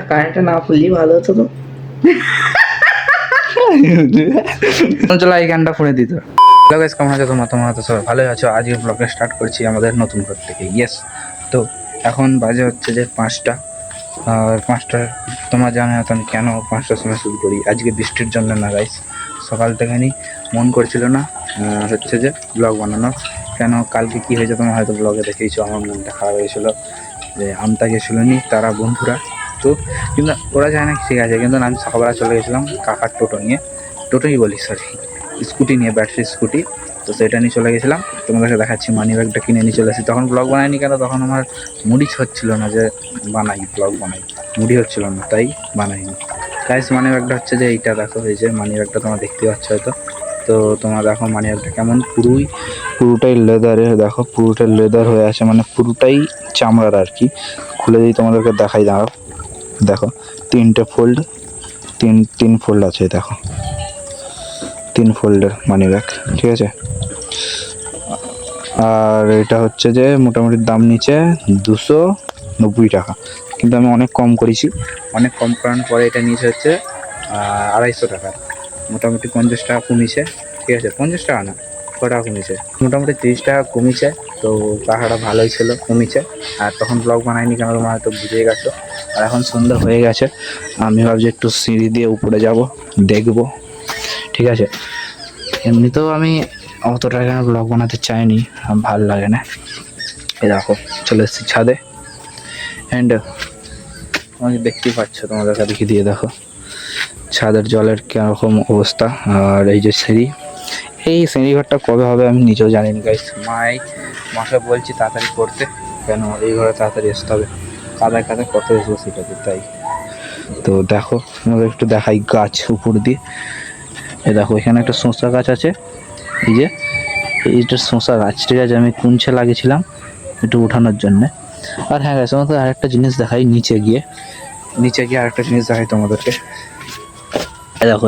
কারেন্টটা না ফুললেই ভালো হতো তো। চলো এই গানটা ফুড়ে দিত। হ্যালো গাইস, কেমন আছো তোমরা তো সবাই ভালোই আছো। আজকে ব্লগটা স্টার্ট করছি আমাদের নতুন ঘর থেকে। ইয়েস, তো এখন বাজে হচ্ছে যে 5টা। আর 5টা তোমরা জানো হয়তো আমি কেন 5টার সময় শুরু করি। আজকে বৃষ্টির জন্য না গাইস, সকাল থেকে মন করছিল না হচ্ছে যে ব্লগ বানানো। কেন কালকে কী হয়েছে তোমরা হয়তো ব্লগে দেখেইছো, আমার মনটা খারাপ হয়েছিল যে আমতা গেছিল নি তারা বন্ধুরা। তো কিন্তু ওরা যায় না, ঠিক আছে, কিন্তু আমি সকালবেলা চলে গেছিলাম কাকার টোটো নিয়ে, টোটোই বলি সরি, স্কুটি নিয়ে, ব্যাটারি স্কুটি। তো সেটা নিয়ে চলে গেছিলাম, তোমাদেরকে দেখাচ্ছি। মানি ব্যাগটা কিনে নিয়ে চলে এসেছি। তখন ব্লগ বানাইনি কেন, তখন আমার মুডই হচ্ছিল না যে ব্লগ বানাই, মুডই হচ্ছিল না, তাই বানাইনি গাইস। মানি ব্যাগটা হচ্ছে যে এইটা দেখো, এই যে মানি ব্যাগটা তোমরা দেখতে পাচ্ছ হয়তো। তো তোমরা দেখো মানি ব্যাগটা কেমন, পুরোটাই লেদারের, দেখো পুরোটাই লেদার হয়ে আছে, মানে পুরোটাই চামড়ার আর কি। খুলে দিই তোমাদেরকে দেখাই, দাঁড়াও। দেখো 3টে ফোল্ড, তিন ফোল্ড আছে, দেখো 3 ফোল্ডের মানি ব্যাগ, ঠিক আছে। আর এটা হচ্ছে যে মোটামুটি দাম নিচে 290 টাকা, কিন্তু আমি অনেক কম করেছি। অনেক কম করানোর পরে এটা নিচে হচ্ছে 250 টাকা, মোটামুটি 50 টাকা কমিয়েছে, ঠিক আছে। 50 টাকা না, কটা কমিয়েছে, মোটামুটি 30 টাকা কমিয়েছে। তো টাকাটা ভালোই ছিল, কমিয়েছে। আর তখন ব্লগ বানাইনি কেন, তোমরা হয়তো বুঝে গেছো। আর এখন সন্ধ্যা হয়ে গেছে, আমি ভাবছি একটু সিঁড়ি দিয়ে উপরে যাব, দেখবো, ঠিক আছে। এমনিতেও আমি অত টাকা ব্লগ বানাতে চাইনি, ভালো লাগে না। এই দেখো চলে এসেছি ছাদে, অ্যান্ড আমাকে দেখতেই পাচ্ছ, তোমাদেরকে দেখিয়ে দিয়ে দেখো ছাদের জলের কীরকম অবস্থা। আর এই যে সিঁড়ি, এই সিঁড়ি ঘরটা কবে হবে আমি নিজেও জানি না গাইস। মাকে বলছি তাড়াতাড়ি করতে, কেন এই ঘরে তাড়াতাড়ি আসতে হবে, কাদায় কাদায় কত এসবো সেটাতে, তাই। তো দেখো আমাদের একটু দেখাই গাছ উপর দিয়ে। এই দেখো এখানে একটা শসা গাছ আছে, এই যে এইটা শসা গাছ, ঠিক আছে। আমি কুঞ্চে লাগিয়েছিলাম একটু উঠানোর জন্যে। আর হ্যাঁ গাছ, আমাদের আরেকটা জিনিস দেখাই, নিচে গিয়ে আরেকটা জিনিস দেখাই তোমাদেরকে। দেখো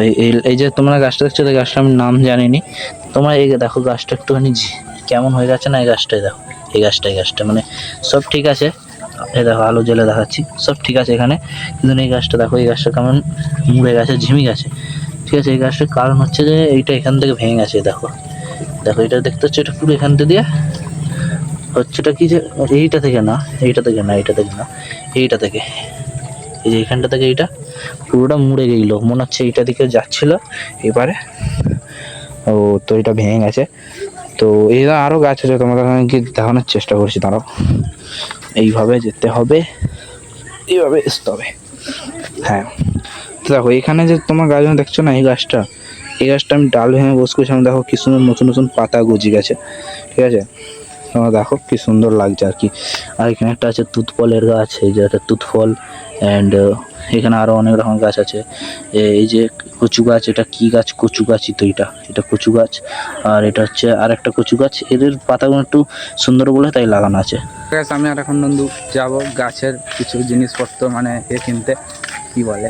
এই যে তোমরা গাছটা দেখছো, এই গাছটা আমি নাম জানিনি। তোমরা এই দেখো গাছটা একটুখানি কেমন হয়ে গেছে না, এই গাছটাই দেখো, এই গাছটা মানে সব ঠিক আছে। এই দেখো আলো জ্বলে দেখাচ্ছি, সব ঠিক আছে এখানে, কিন্তু এই গাছটা দেখো, এই গাছটা কেমন মুড়ে গেছে, ঝিমি গেছে, ঠিক আছে। এই গাছটার কারণ হচ্ছে যে এইটা এখান থেকে ভেঙে গেছে, দেখো এটা দেখতে হচ্ছে, এটা পুরো এখান থেকে হচ্ছেটা কি যে এইটা থেকে না, এইটা থেকে এই যে এখানটা থেকে এইটা পুরোটা মুড়ে গেল, মনে হচ্ছে এইটা দিকে যাচ্ছিল এবারে। ও তো এটা ভেঙে গেছে। তো এইটা আরও গাছ আছে, তোমাদের আমি কি দেখানোর চেষ্টা করছি, দাঁড়াও। এইভাবে যেতে হবে, এইভাবে আসতে হবে, হ্যাঁ। তো দেখো এখানে যে তোমার গাছ দেখছো না, এই গাছটা আমি ডাল ভেঙে বস করছিলাম, দেখো কি সুন্দর নতুন নতুন পাতা গজি গেছে, ঠিক আছে। তোমরা দেখো কি সুন্দর লাগছে আর কি। আর এখানে একটা আছে তুত ফলের গাছ, এই যে একটা তুত ফল, অ্যান্ড এখানে আরও অনেক রকম গাছ আছে। এই যে কচু গাছ, এটা কি গাছ, কচু গাছই তো, এটা কচু গাছ। আর এটা হচ্ছে আর একটা কচু গাছ, এদের পাতাগুলো একটু সুন্দর বলে তাই লাগানো আছে। ঠিক আছে, আমি আর এখন বন্ধু যাবো গাছের কিছু জিনিসপত্র মানে কিনতে, কি বলে।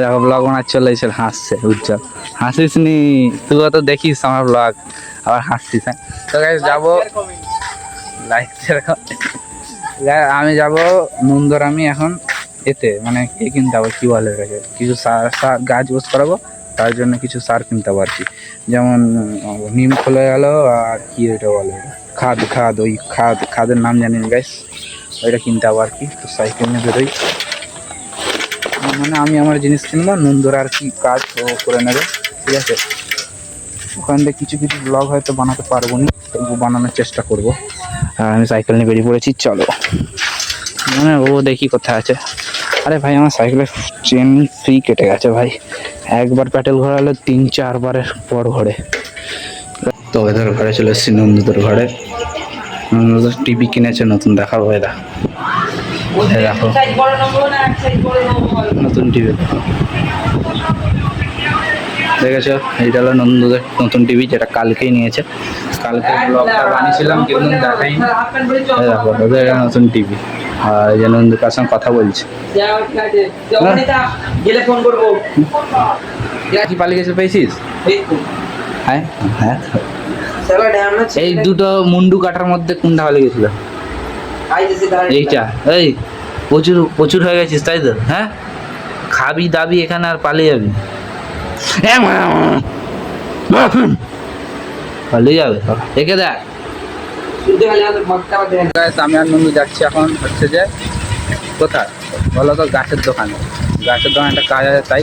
দেখো ব্লগ বানার চলে এসে হাসছে উজ্জ্বল, হাসিস নি তুই, তো দেখিস আমার ব্লগ আবার হাসছিস, হ্যাঁ। তো গাইস যাবো লাইক আমি যাবো নন্দরামি এখন এতে, মানে কিনতে যাবো, কি বলে এটাকে, কিছু সার গাছ বস করাবো, তার জন্য কিছু সার কিনতে হবে আর কি। যেমন নিম খোলে গেল, আর কি এটা বলে, ওই খাদের নাম জানি না গাইস, ওইটা কিনতে হবে আর কি। তো সাইকেল নিয়ে বেরোই, মানে আমি আমার জিনিস কিনবো, নন্দরা আর কি কাজ ও করে নেবে, ঠিক আছে। ওখান থেকে কিছু ব্লগ হয়তো বানাতে পারবো না, তবু বানানোর চেষ্টা করবো। আর আমি সাইকেল নিয়ে বেরিয়ে পড়েছি, চলো। মানে ও দেখি কোথায় আছে। আরে ভাই আমার সাইকেলের চেন ফ্রি কেটে গেছে ভাই, একবার প্যাটেল ঘোরালে 3-4 বারের পর ঘোরে। তো এদের ঘরে চলে এসেছি, নন্দুদের ঘরে। নন্দুদের টিভি কিনেছে নতুন, দেখাবো এরা, দেখো নতুন টিভি দেখেছো, এইটা হলো নন্দুদের নতুন টিভি, যেটা কালকেই নিয়েছে। কালকে ব্লগটা বানিয়েছিলাম কিন্তু দেখাইনি। দেখো ওদের নতুন টিভি, আর এই যে নন্দু কার সঙ্গে কথা বলছে, কি পালিয়ে গেছে পেয়েছিস, হ্যাঁ হ্যাঁ। এই দুটো মুন্ডু কাটার মধ্যে কোনটা পালিয়ে গেছিল, এইটা। এই প্রচুর হয়ে গেছিস তাই তো, হ্যাঁ। খাবি দাবি এখানে আর পালিয়ে যাবি, পালিয়ে যাবে একে দেখ। Guys, আমি আর নন্দু যাচ্ছি এখন হচ্ছে যে কোথায় বলো তো, গাছের দোকানে। গাছের দোকানে একটা কাজ আছে, তাই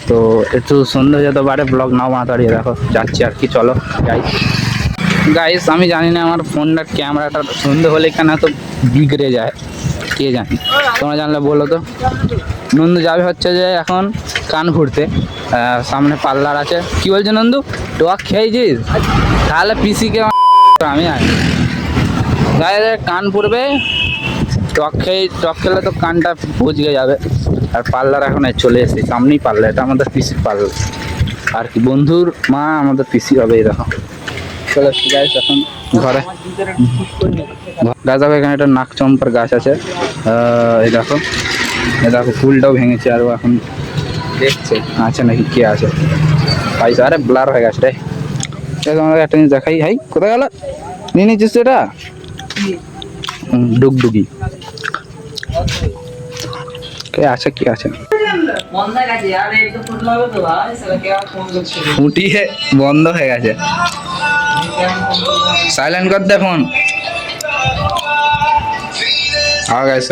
তো একটু সন্ধ্যে হয়ে যেতে পারে, ব্লগ নাও মাতাড়ি দেখো যাচ্ছি আর কি, চলো যাই। গাইস আমি জানি না আমার ফোনটার ক্যামেরাটা সন্ধ্যে হলে কেন এত বিগড়ে যায়, কে জানি, তোমরা জানলে বলো তো। নন্দু যাবে হচ্ছে যে এখন কানপুরতে, সামনে পার্লার আছে। কি বলছে নন্দু, টক খেয়েছিস? তাহলে পিসিকে আমি আনি গায়ে কান পড়বে, টক খেলে তো কানটা বুঝে যাবে। আর পার্লার এখন চলে এসেছি, সামনেই পার্লার, এটা আমাদের পিসির পার্লার আর কি, বন্ধুর মা আমাদের পিসি হবে। এই দেখো চলে এসেছি গাইস এখন ঘরে। গাছ দেখো, এখানে একটা নাক চম্পার গাছ আছে, এই দেখো ফুলটাও ভেঙেছে, আরও এখন দেখছে আছে নাকি কে আছে পাইছে। আরে ব্লার হয়ে গেছে রে, আমাকে একটা জিনিস দেখাই। হাই কোথায় গেল, নিয়ে নিচ্ছিস এটা? ডুগডুগি কে আছে, কি আছে? ফুটিয়ে বন্ধ হয়ে গেছে, সাইলেন্ট কর দে ফোন।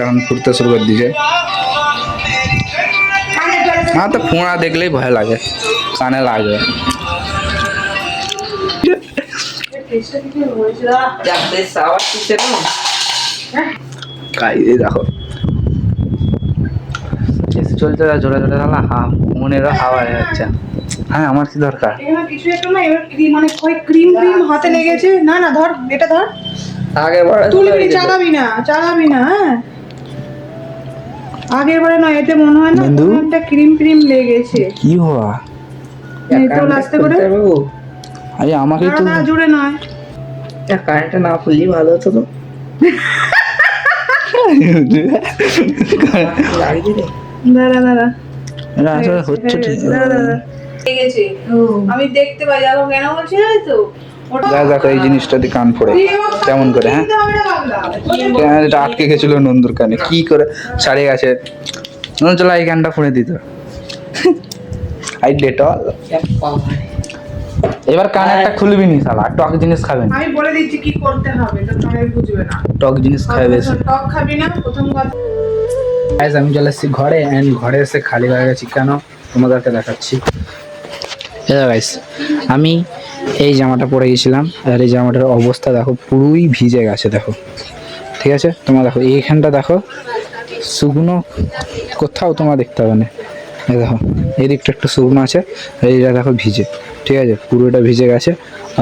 এখন ফুটতে শুরু করে দিয়েছে। হ্যাঁ, তো ফোঁড়া দেখলেই ভয় লাগে, কানে লাগে। দেখো চলছে জোরে জোরে, মনেরও হাওয়া হয়ে যাচ্ছে। হ্যাঁ, আমার কি দরকার? কিছু একটা না, এবার মানে ক্রিম হাতে লেগেছে। না না ধর, এটা ধর, আগে বারে তুলবি, চালাবি না। হ্যাঁ, আগের বারে না, এতে মনে হয় না একটা ক্রিম লেগেছে। কি হওয়া? তো আস্তে করে আরে আমাকে তো না, জুড়ে নয়, কারেন্টটা না ফুললি ভালো হতো তো। দাঁড়া এটা আসলে হচ্ছে ঠিক। লেগেছে, আমি দেখতে পাই। যাবো কেন বলছি না তো, দেখো এই জিনিসটা দিয়ে কান পড়ে কেমন করে, হ্যাঁ এটা আটকে গেছিল নন্দুর কানে, কি করে ছাড়িয়ে গেছে। চলো এই কানটা ফুঁড়ে দিত, আই ডেটল। এবার কান একটা খুলবি নি শালা, টক জিনিস খাবেন। আমি বলে দিচ্ছি কি করতে হবে, তো তুমি বুঝবে না। টক জিনিস খাবে বেশি, টক খাবি না প্রথম কথা। গাইস আমি চলে এসেছি ঘরে, এন্ড ঘরে এসে খালি হয়ে গেছি কেন তোমাদেরকে দেখাচ্ছি। গাইস আমি এই জামাটা পরে গেছিলাম, আর এই জামাটার অবস্থা দেখো পুরোই ভিজে গেছে দেখো, ঠিক আছে? তোমরা দেখো এইখানটা দেখো শুকনো, কোথাও তোমরা দেখতে হবে না। এই দেখো এই দিকটা একটু শুকনো আছে, এইটা দেখো ভিজে, ঠিক আছে? পুরোটা ভিজে গেছে,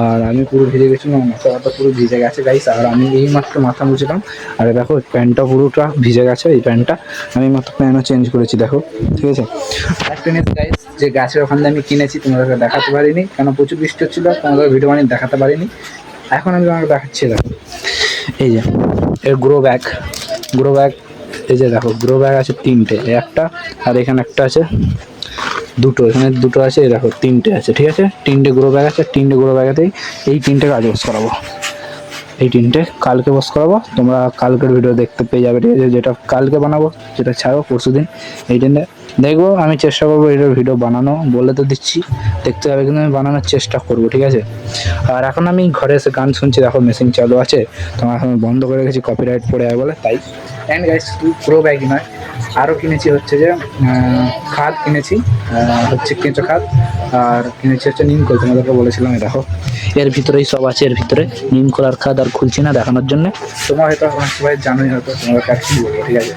আর আমি পুরো ভিজে গেছিলাম, মাথাটা পুরো ভিজে গেছে গাইস। আর আমি এই মাত্র মাথা মুছলাম, আর দেখো প্যান্টটা পুরোটা ভিজে গেছে। এই প্যান্টটা আমি মাত্র প্যান্টও চেঞ্জ করেছি দেখো, ঠিক আছে? একটা জিনিস গাইস, যে গাছের ওখান থেকে আমি কিনেছি তোমাদেরকে দেখাতে পারিনি, কারণ প্রচুর বৃষ্টি হচ্ছিলো, তোমাদের ভিডিও বানিয়ে দেখাতে পারিনি। এখন আমি তোমাকে দেখাচ্ছি দেখো, এই যে এর গ্রো ব্যাগ, এই যে দেখো গ্রো ব্যাগ আছে তিনটে, একটা আর এখানে একটা আছে, দুটো, এখানে দুটো আছে, এই দেখো তিনটে আছে, ঠিক আছে? তিনটে গ্রো ব্যাগ আছে, তিনটে গ্রো ব্যাগেতেই এই তিনটে কাজ বস করাবো, এই তিনটে কালকে বস করাবো। তোমরা কালকের ভিডিও দেখতে পেয়ে যাবে, ঠিক আছে? যেটা কালকে বানাবো, যেটা ছাড়বো পরশু দিন, এই দিনে দেখবো। আমি চেষ্টা করবো এটার ভিডিও বানানো, বলে তো দিচ্ছি, দেখতে হবে, কিন্তু আমি বানানোর চেষ্টা করবো, ঠিক আছে? আর এখন আমি ঘরে এসে গান শুনছি, দেখো মেশিন চালু আছে, তোমার এখন বন্ধ করে রেখেছি, কপিরাইট পড়ে যায় বলে, তাই। অ্যান্ড গাইস প্রো ব্যাগই নয়, আরও কিনেছি হচ্ছে যে খাদ কিনেছি, হচ্ছে কেঁচো খাদ, আর কিনেছি হচ্ছে নিমকল, তোমাদেরকে বলেছিলাম। দেখো এর ভিতরেই সব আছে, এর ভিতরে নিমকল আর খাদ, আর খুলছি না দেখানোর জন্য, তোমরা হয়তো সবাই জানোই, হয়তো তোমাদেরকে আর কি বলবো, ঠিক আছে?